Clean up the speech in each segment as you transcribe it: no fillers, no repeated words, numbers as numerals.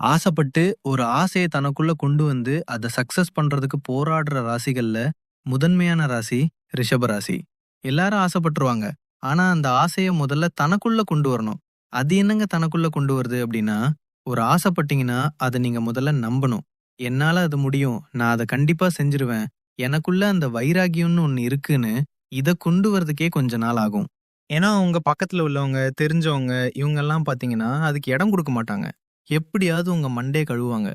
ஆசைப்பட்டு ஒரு ஆசைய தனக்குள்ள கொண்டு வந்து அத சக்சஸ் பண்றதுக்கு போராடுற ராசிகள்ல முதன்மையான ராசி ரிஷப ராசி. எல்லாரும் ஆசைப்பட்டுருவாங்க. ஆனா அந்த ஆசைய முதல்ல தனக்குள்ள கொண்டு வரணும். அது என்னங்க தனக்குள்ள கொண்டு வருது அப்படின்னா, ஒரு ஆசைப்பட்டீங்கன்னா அத நீங்க முதல்ல நம்பணும். என்னால அது முடியும். நான் அத கண்டிப்பா செஞ்சுருவேன். எனக்குள்ள அந்த வைராகியம்னு ஒண்ணு இருக்குன்னு இத கொண்டு வரதுக்கே கொஞ்ச நாள் ஆகும். ஏன்னா உங்க பக்கத்துல உள்ளவங்க, தெரிஞ்சவங்க இவங்கெல்லாம் பாத்தீங்கன்னா அதுக்கு இடம் குடுக்க மாட்டாங்க. எப்படியாவது உங்க மண்டைய கழுவுவாங்க.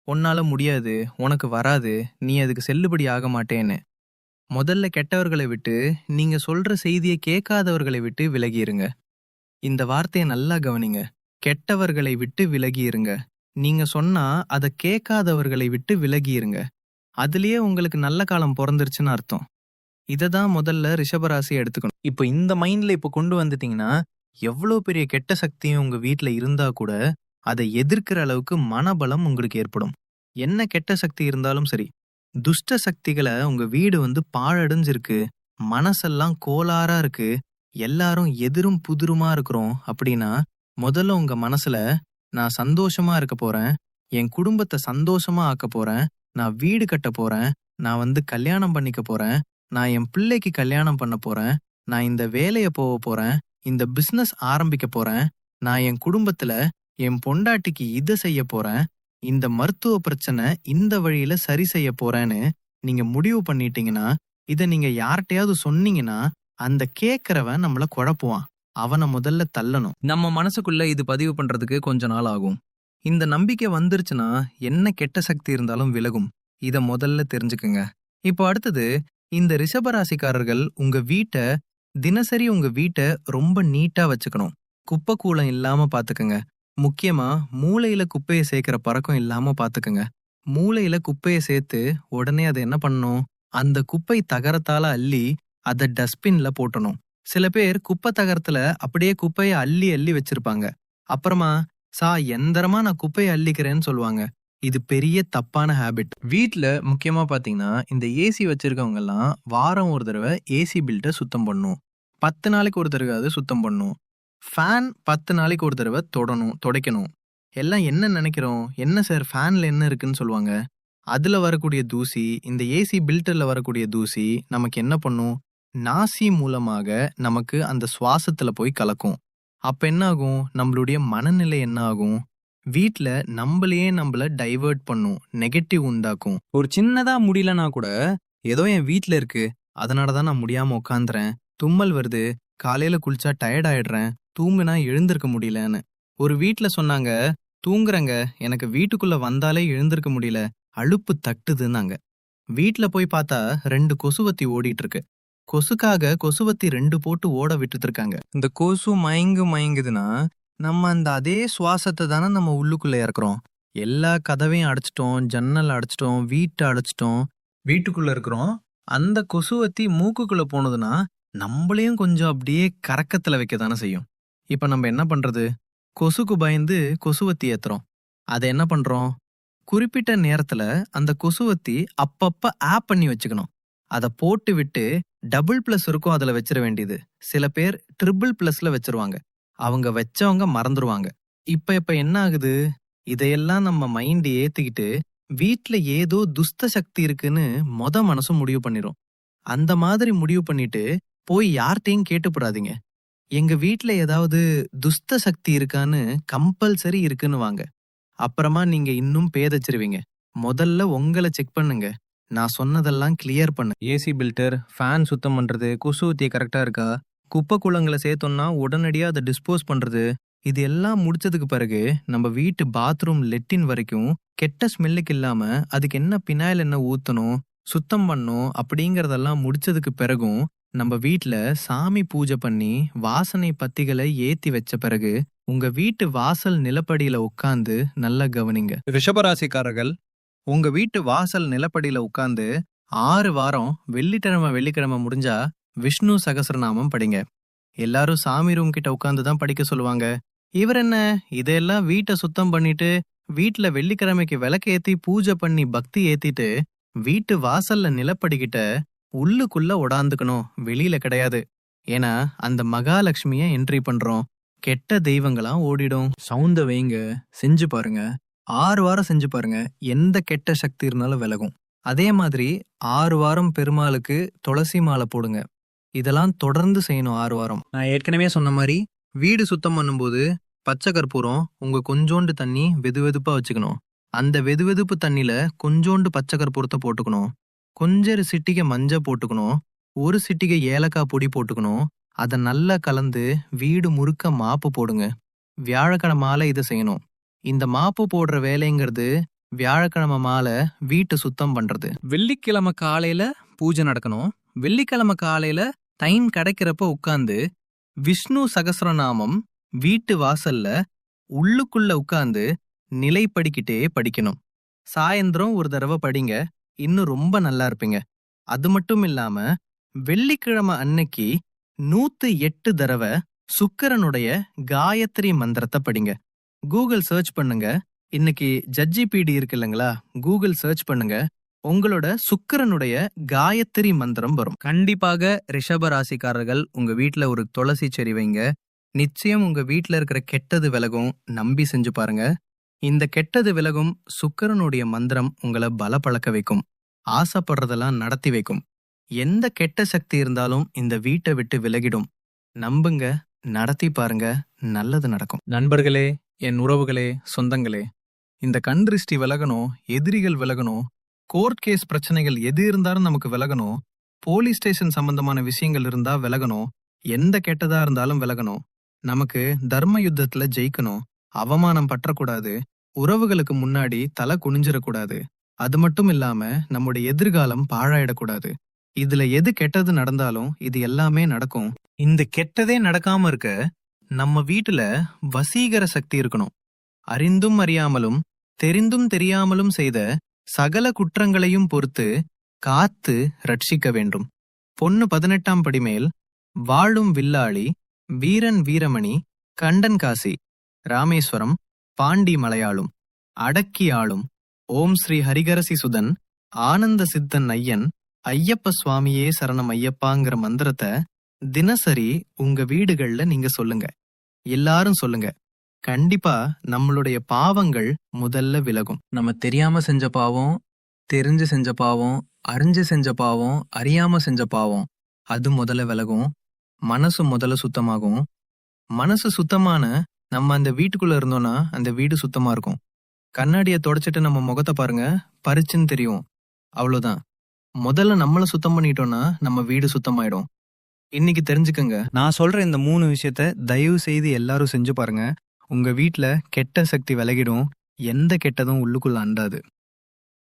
"உன்னால முடியாது, உனக்கு வராது, நீ அதுக்கு செல்லுபடி ஆக மாட்டேன்னு." முதல்ல கெட்டவர்களை விட்டு, நீங்க சொல்ற செய்திய கேட்காதவர்களை விட்டு விலகி இருங்க. இந்த வார்த்தைய நல்லா கவனிங்க. கெட்டவர்களை விட்டு விலகி இருங்க. நீங்க சொன்னா அத கேட்காதவர்களை விட்டு விலகி இருங்க. அதுலயே உங்களுக்கு நல்ல காலம் பொறந்துருச்சுன்னு அர்த்தம். இததான் முதல்ல ரிஷபராசி எடுத்துக்கணும். இப்ப இந்த மைண்ட்ல இப்ப கொண்டு வந்துட்டீங்கன்னா, எவ்ளோ பெரிய கெட்ட சக்தியும் உங்க வீட்ல இருந்தா கூட, அதை எதிர்க்கிற அளவுக்கு மனபலம் உங்களுக்கு ஏற்படும். என்ன கெட்ட சக்தி இருந்தாலும் சரி, துஷ்ட சக்திகள உங்க வீடு வந்து பாழடைஞ்சிருக்கு, மனசெல்லாம் கோளாறா இருக்கு, எல்லாரும் எதிரும் புதிருமா இருக்கிறோம் அப்படின்னா, முதல்ல உங்க மனசுல நான் சந்தோஷமா இருக்க போறேன், என் குடும்பத்த சந்தோஷமா ஆக்க போறேன், நான் வீடு கட்ட போறேன், நான் வந்து கல்யாணம் பண்ணிக்க போறேன், நான் என் பிள்ளைக்கு கல்யாணம் பண்ண போறேன், நான் இந்த வேலைய போக போறேன், இந்த பிசினஸ் ஆரம்பிக்க போறேன், நான் என் குடும்பத்துல என் பொண்டாட்டிக்கு இத செய்ய போறேன், இந்த மருத்துவ பிரச்சனை இந்த வழியில சரி செய்ய போறேன்னு நீங்க முடிவு பண்ணிட்டீங்கன்னா, இத நீங்க யார்கிட்டயாவது சொன்னீங்கன்னா, அந்த கேட்கிறவன் நம்மள குழப்புவான். அவன முதல்ல தள்ளணும். நம்ம மனசுக்குள்ள இது பதிவு பண்றதுக்கு கொஞ்ச நாள் ஆகும். இந்த நம்பிக்கை வந்துருச்சுன்னா, என்ன கெட்ட சக்தி இருந்தாலும் விலகும். இத முதல்ல தெரிஞ்சுக்குங்க. இப்போ அடுத்தது, இந்த ரிஷபராசிக்காரர்கள் தினசரி உங்க வீட்ட ரொம்ப நீட்டா வச்சுக்கணும். குப்பை கூளம் இல்லாம பாத்துக்கங்க. முக்கியமா மூளையில குப்பைய சேர்க்கிற பழக்கம் இல்லாம பாத்துக்கங்க. மூளையில குப்பைய சேர்த்து உடனே அதை என்ன பண்ணணும்? அந்த குப்பை தகரத்தால அள்ளி அத டஸ்ட்பின்ல போட்டணும். சில பேர் குப்பை தகரத்துல அப்படியே குப்பைய அள்ளி அள்ளி வச்சிருப்பாங்க. அப்புறமா எந்திரமா நான் குப்பைய அள்ளிக்கிறேன்னு சொல்லுவாங்க. இது பெரிய தப்பான ஹேபிட். வீட்ல முக்கியமா பாத்தீங்கன்னா, இந்த ஏசி வச்சிருக்கவங்க எல்லாம் வாரம் ஒரு தடவை ஏசி பில்ட்ட சுத்தம் பண்ணும். 10 நாளைக்கு ஒரு தடவையாவது சுத்தம் பண்ணும். ஃபேன் 10 நாளைக்கு ஒரு தடவை துடைக்கணும். எல்லாம் என்ன நினைக்கிறோம்? என்ன சார் ஃபேன்ல என்ன இருக்குன்னு சொல்லுவாங்க. அதுல வரக்கூடிய தூசி, இந்த ஏசி பில்டர்ல வரக்கூடிய தூசி நமக்கு என்ன பண்ணும்? நாசி மூலமாக நமக்கு அந்த சுவாசத்துல போய் கலக்கும். அப்ப என்ன ஆகும்? நம்மளுடைய மனநிலை என்ன ஆகும்? வீட்ல நம்மள டைவர்ட் பண்ணும். நெகட்டிவ் உண்டாக்கும். ஒரு சின்னதா முடியலனா கூட, ஏதோ என் வீட்ல இருக்கு, அதனாலதான் நான் முடியாம உட்காந்துறேன். தும்மல் வருது, காலையில குளிச்சா டயர்ட் ஆயிடுறேன், தூங்குனா எழுந்திருக்க முடியலன்னு. ஒரு வீட்ல சொன்னாங்க, தூங்குறங்க, எனக்கு வீட்டுக்குள்ள வந்தாலே எழுந்திருக்க முடியல, அலுப்பு தட்டுதுன்னாங்க. வீட்ல போய் பார்த்தா 2 கொசுவத்தி ஓடிட்டு இருக்கு. கொசுக்காக கொசுவத்தி 2 போட்டு ஓட விட்டுட்டு இருக்காங்க. இந்த கொசு மயங்குதுன்னா, நம்ம அந்த அதே சுவாசத்தை தானே நம்ம உள்ளுக்குள்ள இறக்குறோம். எல்லா கதவையும் அடைச்சிட்டோம், ஜன்னல் அடைச்சிட்டோம், வீட்டை அடைச்சிட்டோம், வீட்டுக்குள்ள இருக்கிறோம். அந்த கொசுவத்தி மூக்குக்குள்ள போனதுன்னா நம்மளையும் கொஞ்சம் அப்படியே கறக்கத்துல வைக்க தானே செய்யும். இப்ப நம்ம என்ன பண்றது? கொசுக்கு பயந்து கொசுவத்தி ஏத்துறோம். அதை என்ன பண்றோம்? குறிப்பிட்ட நேரத்துல அந்த கொசுவத்தி அப்பப்ப ஆப் பண்ணி வச்சுக்கணும். அதை போட்டு விட்டு டபுள் பிளஸ் இருக்கும் அதுல வச்சிட வேண்டியது. சில பேர் ட்ரிபிள் பிளஸ்ல வச்சிருவாங்க. அவங்க வச்சவங்க மறந்துருவாங்க. இப்ப என்ன ஆகுது? இதையெல்லாம் நம்ம மைண்ட் ஏத்திக்கிட்டு வீட்ல ஏதோ துஷ்ட சக்தி இருக்குன்னு மனசு முடிவு பண்ணிரும். அந்த மாதிரி முடிவு பண்ணிட்டு போய் யார்கிட்டையும் கேட்டுப்படாதீங்க. எங்க வீட்ல ஏதாவது துஷ்ட சக்தி இருக்கான்னு கம்பல்சரி இருக்குன்னு வாங்க. அப்புறமா நீங்க இன்னும் பேதச்சிருவீங்க. முதல்ல உங்களை செக் பண்ணுங்க. நான் சொன்னதெல்லாம் கிளியர் பண்ணு. ஏசி பில்டர், ஃபேன் சுத்தம் பண்றது, கொசு ஊத்திய கரெக்டா இருக்கா, குப்பை குளங்களை சேர்த்தோம்னா உடனடியா அதை டிஸ்போஸ் பண்றது, இது எல்லாம் முடிச்சதுக்கு பிறகு நம்ம வீட்டு பாத்ரூம் லெட்டின் வரைக்கும் கெட்ட ஸ்மெல்லுக்கு இல்லாம அதுக்கு என்ன பினாயில் என்ன ஊத்தணும், சுத்தம் பண்ணும் அப்படிங்கறதெல்லாம் முடிச்சதுக்கு பிறகும் நம்ம வீட்ல சாமி பூஜை பண்ணி வாசனை பத்திகளை ஏத்தி வச்ச பிறகு உங்க வீட்டு வாசல் நிலப்படியில உட்கார்ந்து நல்லா கவனிங்க. ரிஷபராசிக்காரர்கள், உங்க வீட்டு வாசல் நிலப்படியில உட்கார்ந்து 6 வாரம் வெள்ளிக்கிழமை முடிஞ்சா விஷ்ணு சகஸ்ரநாமம் படிங்க. எல்லாரும் சாமி ரூம் கிட்ட உட்கார்ந்து தான் படிக்க சொல்லுவாங்க. இவர் என்ன இதெல்லாம் வீட்டை சுத்தம் பண்ணிட்டு வீட்ல வெள்ளிக்கிழமைக்கு விளக்கு ஏத்தி பூஜை பண்ணி பக்தி ஏத்திட்டு வீட்டு வாசல்ல நிலப்படிக்கிட்ட உள்ளுக்குள்ள உடாந்துக்கணும், வெளியில கிடையாது. ஏன்னா அந்த மகாலட்சுமிய என்ட்ரி பண்றோம். கெட்ட தெய்வங்களாம் ஓடிடும். சவுண்ட வைங்க, செஞ்சு பாருங்க. 6 வாரம் செஞ்சு பாருங்க. எந்த கெட்ட சக்தி இருந்தாலும் விலகும். அதே மாதிரி 6 வாரம் பெருமாளுக்கு துளசி மாலை போடுங்க. இதெல்லாம் தொடர்ந்து செய்யணும் 6 வாரம். நான் ஏற்கனவே சொன்ன மாதிரி வீடு சுத்தம் பண்ணும்போது பச்சை கற்பூரம் உங்க கொஞ்சோண்டு தண்ணி வெதுவெதுப்பா வச்சுக்கணும். அந்த வெதுவெதுப்பு தண்ணியில கொஞ்சோண்டு பச்சை கற்பூரத்தை போட்டுக்கணும். கொஞ்சம் சிட்டிகை மஞ்சள் போட்டுக்கணும். ஒரு சிட்டிகை ஏலக்காய் பொடி போட்டுக்கணும். அதை நல்லா கலந்து வீடு முறுக்க மாப்பு போடுங்க. வியாழக்கிழமை மாலை இதை செய்யணும். இந்த மாப்பு போடுற வேலைங்கிறது வியாழக்கிழமை மாலை வீட்டை சுத்தம் பண்றது. வெள்ளிக்கிழமை காலையில பூஜை நடக்கணும். வெள்ளிக்கிழமை காலையில டைம் கிடைக்கிறப்ப உட்கார்ந்து விஷ்ணு சகஸ்ரநாமம் வீட்டு வாசல்ல உள்ளுக்குள்ள உட்கார்ந்து நிலைப்படிக்கிட்டே படிக்கணும். சாயந்தரம் ஒரு தடவை படிங்க, இன்னும் ரொம்ப நல்லா இருப்பீங்க. அது மட்டும் இல்லாம வெள்ளிக்கிழமை அன்னைக்கு 108 தடவை சுக்கிரனுடைய காயத்ரி மந்திரத்தை படிங்க. கூகுள் சர்ச் பண்ணுங்க. இன்னைக்கு ஜட்ஜிபிடி இருக்கு இல்லைங்களா, கூகுள் சர்ச் பண்ணுங்க. உங்களோட சுக்கிரனுடைய காயத்ரி மந்திரம் வரும். கண்டிப்பாக ரிஷப ராசிக்காரர்கள் உங்க வீட்ல ஒரு துளசி செடி வைங்க. நிச்சயம் உங்க வீட்ல இருக்கிற கெட்டது விலகும். நம்பி செஞ்சு பாருங்க. இந்த கெட்டது விலகும். சுக்கிரனுடைய மந்திரம் உங்களை பலப்பழக்க வைக்கும். ஆசைப்படுறதெல்லாம் நடத்தி வைக்கும். எந்த கெட்ட சக்தி இருந்தாலும் இந்த வீட்டை விட்டு விலகிடும். நம்புங்க, நடத்தி பாருங்க, நல்லது நடக்கும். நண்பர்களே, என் உறவுகளே, சொந்தங்களே, இந்த கண் திருஷ்டி விலகணும், எதிரிகள் விலகணும், கோர்ட் கேஸ் பிரச்சனைகள் எது இருந்தாலும் நமக்கு விலகணும், போலீஸ் ஸ்டேஷன் சம்பந்தமான விஷயங்கள் இருந்தா விலகணும், எந்த கெட்டதா இருந்தாலும் விலகணும், நமக்கு தர்ம யுத்தத்துல ஜெயிக்கணும், அவமானம் பற்றக்கூடாது, உறவுகளுக்கு முன்னாடி தலை குனிஞ்சிடக்கூடாது, அது மட்டும் இல்லாம நம்முடைய எதிர்காலம் பாழாயிடக்கூடாது. இதுல எது கெட்டது நடந்தாலும் இது எல்லாமே நடக்கும். இந்த கெட்டதே நடக்காம இருக்க நம்ம வீட்டுல வசீகர சக்தி இருக்கணும். அறிந்தும் அறியாமலும் தெரிந்தும் தெரியாமலும் செய்த சகல குற்றங்களையும் பொறுத்து காத்து ரட்சிக்க வேண்டும். பொண்ணு 18ஆம் படி மேல் வாழும் வில்லாளி வீரன் வீரமணி கண்டன் காசி ராமேஸ்வரம் பாண்டி மலையாளும் அடக்கி ஆளும் ஓம் ஸ்ரீ ஹரிகரசி சுதன் ஆனந்த சித்தன் ஐயன் ஐயப்ப சுவாமியே சரணம் ஐயப்பாங்கிற மந்திரத்தை தினசரி உங்க வீடுகள்ல நீங்க சொல்லுங்க. எல்லாரும் சொல்லுங்க. கண்டிப்பா நம்மளுடைய பாவங்கள் முதல்ல விலகும். நம்ம தெரியாம செஞ்ச பாவம், தெரிஞ்சு செஞ்ச பாவம், அறிஞ்சு செஞ்ச பாவம், அறியாம செஞ்ச பாவம், அது முதல்ல விலகும். மனசு முதல்ல சுத்தமாகும். மனசு சுத்தமான நம்ம அந்த வீட்டுக்குள்ள இருந்தோம்னா அந்த வீடு சுத்தமா இருக்கும். கண்ணாடியை தொடச்சிட்டு நம்ம முகத்தை பாருங்க, பரிச்சுன்னு தெரியும். அவ்வளவுதான். முதல்ல நம்மள சுத்தம் பண்ணிட்டோம்னா நம்ம வீடு சுத்தமாயிடும். இன்னைக்கு தெரிஞ்சுக்கங்க. நான் சொல்ற இந்த 3 விஷயத்த தயவு செய்து எல்லாரும் செஞ்சு பாருங்க. உங்க வீட்ல கெட்ட சக்தி விலகிடும். எந்த கெட்டதும் உள்ளுக்குள்ள அண்டாது.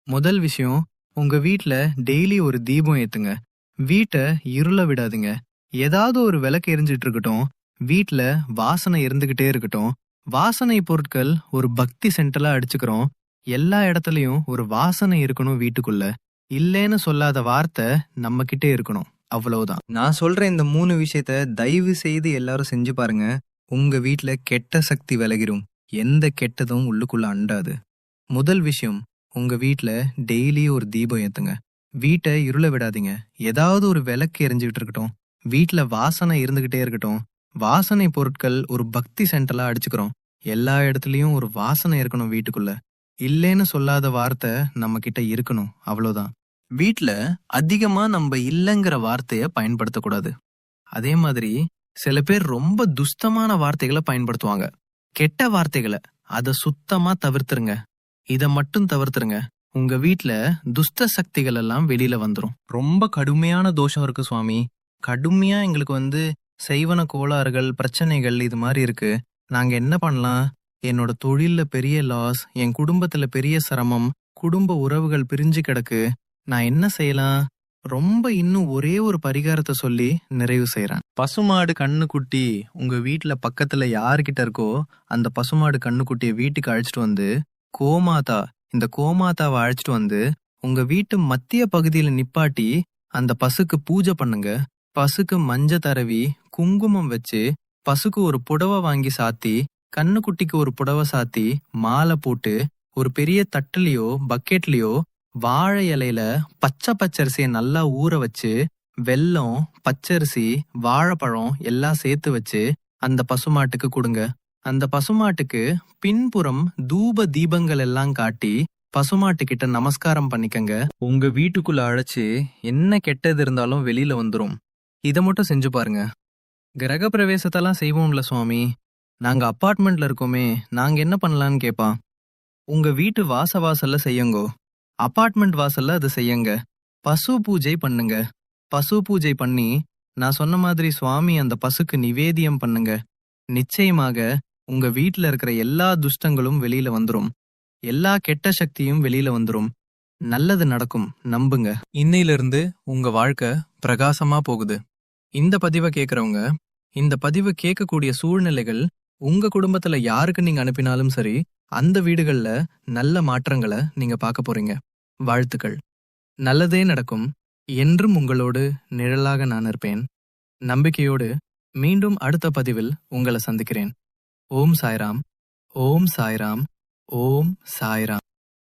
முதல் விஷயம், உங்க வீட்ல டெய்லி ஒரு தீபம் ஏத்துங்க. வீட்டை இருள விடாதுங்க. ஏதாவது ஒரு விளக்கு எரிஞ்சிட்டு இருக்கட்டும். வீட்ல வாசனை இருந்துகிட்டே இருக்கட்டும். வாசனை பொருட்கள் ஒரு பக்தி சென்டலா அடிச்சுக்கிறோம். எல்லா இடத்துலயும் ஒரு வாசனை இருக்கணும். வீட்டுக்குள்ள இல்லேன்னு சொல்லாத வார்த்தை நம்ம கிட்டே இருக்கணும். அவ்வளவுதான். நான் சொல்ற இந்த 3 விஷயத்த தயவு செய்து எல்லாரும் செஞ்சு பாருங்க. உங்க வீட்ல கெட்ட சக்தி விலகிடும். எந்த கெட்டதும் உள்ளுக்குள்ள அண்டாது. முதல் விஷயம், உங்க வீட்ல டெய்லி ஒரு தீபம் ஏத்துங்க. வீட்டை இருள விடாதீங்க. ஏதாவது ஒரு விளக்கு எரிஞ்சுக்கிட்டு இருக்கட்டும். வீட்ல வாசனை இருந்துகிட்டே இருக்கட்டும். வாசனை பொருட்கள் ஒரு பக்தி சென்டலா அடிச்சுக்கிறோம். எல்லா இடத்துலயும் ஒரு வாசனை இருக்கணும். வீட்டுக்குள்ள இல்லேன்னு சொல்லாத வார்த்தை நம்ம கிட்ட இருக்கணும். அவ்வளவுதான். வீட்ல அதிகமா நம்ம இல்லைங்கிற வார்த்தைய பயன்படுத்தக்கூடாது. அதே மாதிரி சில பேர் ரொம்ப துஷ்டமான வார்த்தைகளை பயன்படுத்துவாங்க. கெட்ட வார்த்தைகளை அதை சுத்தமா தவிர்த்துருங்க. இத மட்டும் தவிர்த்துருங்க. உங்க வீட்ல துஷ்ட சக்திகள் எல்லாம் வெளியில வந்துரும். ரொம்ப கடுமையான தோஷம் இருக்கு சுவாமி, கடுமையா எங்களுக்கு செய்வன கோளாறுகள் பிரச்சனைகள் இது மாதிரி இருக்கு, நாங்க என்ன பண்ணலாம்? என்னோட தொழில்ல பெரிய லாஸ், என் குடும்பத்துல பெரிய சிரமம், குடும்ப உறவுகள் பிரிஞ்சு கிடக்கு, நான் என்ன செய்யலாம்? ரொம்ப இன்னும் ஒரே ஒரு பரிகாரத்தை சொல்லி நிறைவு செய்யறேன். பசுமாடு கண்ணுக்குட்டி உங்க வீட்டுல பக்கத்துல யாருக்கிட்ட இருக்கோ அந்த பசுமாடு கண்ணுக்குட்டிய வீட்டுக்கு அழைச்சிட்டு வந்து கோமாதா, இந்த கோமாதாவை அழைச்சிட்டு வந்து உங்க வீட்டு மத்திய பகுதியில நிப்பாட்டி அந்த பசுக்கு பூஜை பண்ணுங்க. பசுக்கு மஞ்ச தரவி குங்குமம் வச்சு பசுக்கு ஒரு புடவை வாங்கி சாத்தி, கண்ணுக்குட்டிக்கு ஒரு புடவை சாத்தி, மாலை போட்டு ஒரு பெரிய தட்டுலயோ பக்கெட்லயோ வாழை இலையில பச்சை பச்சரிசியை நல்லா ஊற வச்சு வெல்லம், பச்சரிசி, வாழைப்பழம் எல்லாம் சேர்த்து வச்சு அந்த பசுமாட்டுக்கு கொடுங்க. அந்த பசுமாட்டுக்கு பின்புறம் தூப தீபங்கள் எல்லாம் காட்டி பசுமாட்டு கிட்ட நமஸ்காரம் பண்ணிக்கங்க. உங்க வீட்டுக்குள்ள அழைச்சு என்ன கெட்டது இருந்தாலும் வெளியில வந்துரும். இத மட்டும் செஞ்சு பாருங்க. கிரக பிரவேசத்தெல்லாம் செய்வோம்ல சுவாமி, நாங்க அப்பார்ட்மெண்ட்ல இருக்கோமே, நாங்க என்ன பண்ணலான்னு கேட்பான். உங்க வீட்டு வாசல்ல செய்யுங்கோ. அபார்ட்மெண்ட் வாசல்ல அது செய்யுங்க. பசு பூஜை பண்ணுங்க. பசு பூஜை பண்ணி நான் சொன்ன மாதிரி சுவாமி அந்த பசுக்கு நிவேதியம் பண்ணுங்க. நிச்சயமாக உங்க வீட்ல இருக்கிற எல்லா துஷ்டங்களும் வெளியில வந்துரும். எல்லா கெட்ட சக்தியும் வெளியில வந்துரும். நல்லது நடக்கும், நம்புங்க. இன்னையிலிருந்து உங்க வாழ்க்கை பிரகாசமா போகுது. இந்த பதிவை கேட்கறவங்க, இந்த பதிவை கேட்கக்கூடிய சூழ்நிலைகள் உங்க குடும்பத்துல யாருக்கு நீங்க அனுப்பினாலும் சரி, அந்த வீடுகள்ல நல்ல மாற்றங்களை நீங்க பார்க்க போறீங்க. வாழ்த்துக்கள். நல்லதே நடக்கும். என்றும் உங்களோடு நிழலாக நான் இருப்பேன். நம்பிக்கையோடு மீண்டும் அடுத்த பதிவில் உங்களை சந்திக்கிறேன். ஓம் சாய்ராம். ஓம் சாய்ராம். ஓம் சாய்ராம்.